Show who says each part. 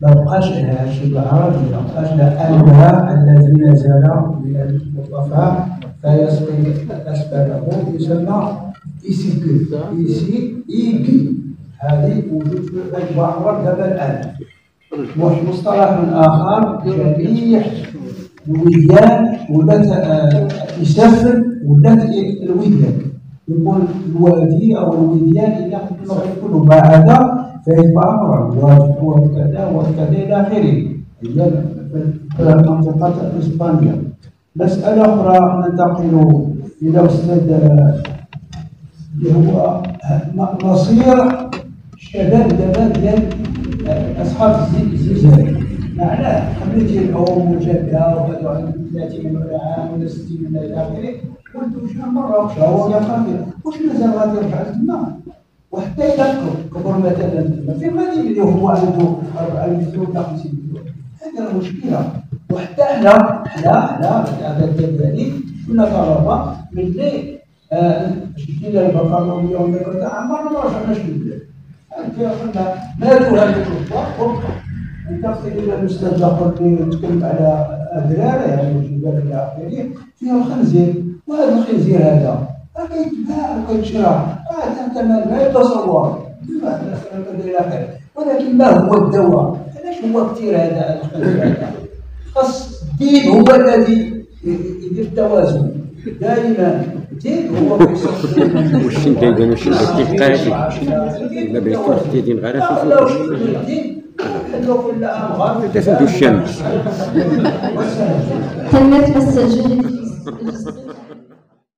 Speaker 1: ما بقاش لها شبه عربيه، ما بقاش لها انها الذي نزل من المطفى فيسقي اسفله يسمى ايسيكي ايكي. هذه موجود في البحر دابا الان. مصطلح اخر جميع الوديان ولات يسافر ولات الوديان، يكون الوادي او الوديان الى كله ما عدا فيتبع امر الواجب وكذا وكذا الى اخره. هي في منطقه اسبانيا. مساله اخرى ننتقل الى استاذ اللي هو مصير الشباب دابا ديال اصحاب الزلزال. معناه خليتي العوم وجده وهذو عندهم 30 ولا عام ولا 60 ولا الى اخره، قلت شنو مره اخرى هو يقابل واش مازال غادي يرجع لتما وحتى اذا كبر مثلا تما في المدينه اللي هو عنده 4 مليون ولا 5 مليون. هذه المشكله. وحتى حنا هذا الدليل كنا طلبه ملي شدينا البطاليه ولا عمرنا ما رجعناش للبلاد. قلنا ماتوا هذوك الكفار. ننتقل الى الاستاذ الاخر اللي يتكلم على الدراري يعني والجبال الى اخره فيها الخنزير. وهذا الخنزير هذا كيتباع وكيتشرى انت ما يتصور الى اخره. ولكن ما هو الدواء؟ علاش هو كثير هذا الخنزير هذا؟ خاص الدين هو الذي يدير التوازن دائما. الدين هو
Speaker 2: واش انت كاين شي تلقاهي الا بغيتو تدين غير
Speaker 1: في
Speaker 2: الشمس.
Speaker 3: تمت مسجل